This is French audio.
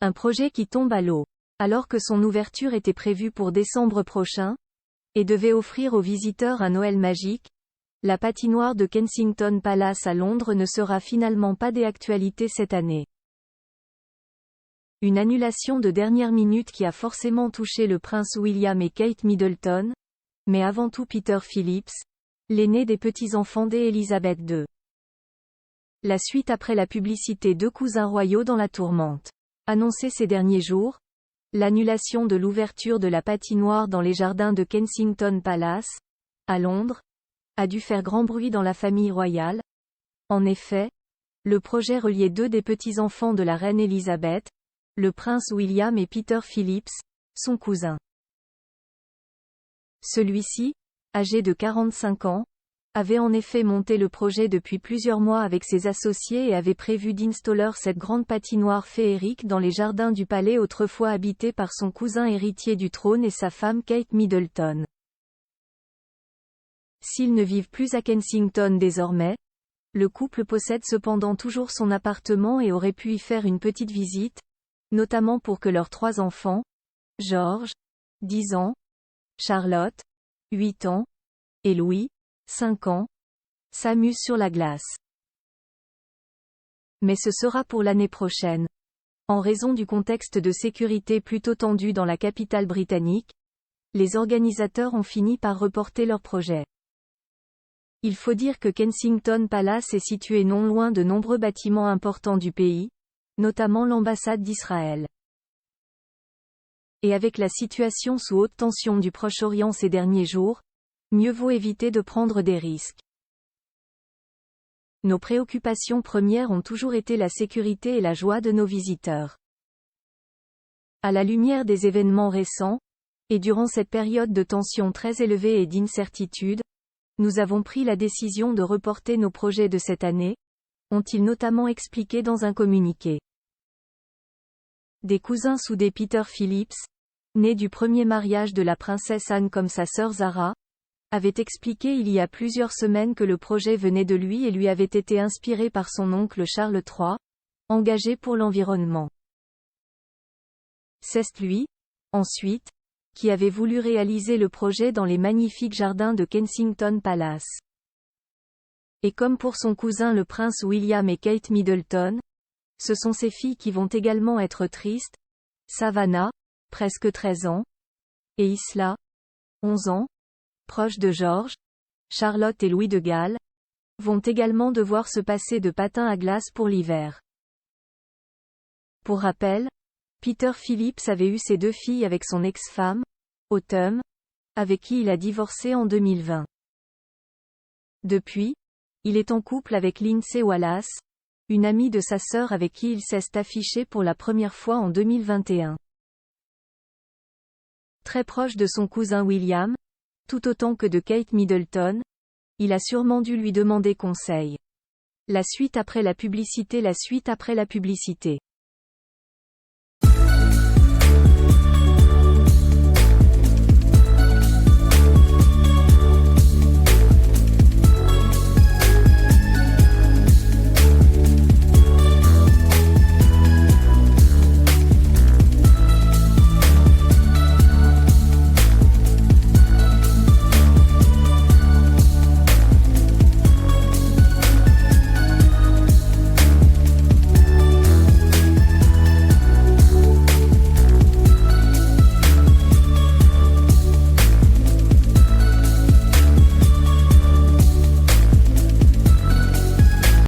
Un projet qui tombe à l'eau. Alors que son ouverture était prévue pour décembre prochain, et devait offrir aux visiteurs un Noël magique, la patinoire de Kensington Palace à Londres ne sera finalement pas d'actualité cette année. Une annulation de dernière minute qui a forcément touché le prince William et Kate Middleton, mais avant tout Peter Phillips, l'aîné des petits-enfants d'Élisabeth II. La suite après la publicité Deux cousins royaux dans la tourmente. Annoncée ces derniers jours, l'annulation de l'ouverture de la patinoire dans les jardins de Kensington Palace, à Londres, a dû faire grand bruit dans la famille royale. En effet, le projet reliait deux des petits-enfants de la reine Élisabeth, le prince William et Peter Phillips, son cousin. Celui-ci, âgé de 45 ans, avait en effet monté le projet depuis plusieurs mois avec ses associés et avait prévu d'installer cette grande patinoire féerique dans les jardins du palais autrefois habité par son cousin héritier du trône et sa femme Kate Middleton. S'ils ne vivent plus à Kensington désormais, le couple possède cependant toujours son appartement et aurait pu y faire une petite visite, notamment pour que leurs 3 enfants, George, 10 ans, Charlotte, 8 ans, et Louis, 5 ans, s'amusent sur la glace. Mais ce sera pour l'année prochaine. En raison du contexte de sécurité plutôt tendu dans la capitale britannique, les organisateurs ont fini par reporter leur projet. Il faut dire que Kensington Palace est situé non loin de nombreux bâtiments importants du pays, notamment l'ambassade d'Israël. Et avec la situation sous haute tension du Proche-Orient ces derniers jours, mieux vaut éviter de prendre des risques. Nos préoccupations premières ont toujours été la sécurité et la joie de nos visiteurs. À la lumière des événements récents, et durant cette période de tension très élevée et d'incertitude, nous avons pris la décision de reporter nos projets de cette année, ont-ils notamment expliqué dans un communiqué. Des cousins soudés Peter Phillips, né du premier mariage de la princesse Anne comme sa sœur Zara, avait expliqué il y a plusieurs semaines que le projet venait de lui et lui avait été inspiré par son oncle Charles III, engagé pour l'environnement. C'est lui, ensuite, qui avait voulu réaliser le projet dans les magnifiques jardins de Kensington Palace. Et comme pour son cousin le prince William et Kate Middleton, ce sont ses filles qui vont également être tristes, Savannah, presque 13 ans, et Isla, 11 ans, proches de George, Charlotte et Louis de Galles, vont également devoir se passer de patins à glace pour l'hiver. Pour rappel, Peter Phillips avait eu ses 2 filles avec son ex-femme, Autumn, avec qui il a divorcé en 2020. Depuis, il est en couple avec Lindsay Wallace, une amie de sa sœur avec qui il s'est affiché pour la première fois en 2021. Très proche de son cousin William, tout autant que de Kate Middleton, il a sûrement dû lui demander conseil. La suite après la publicité.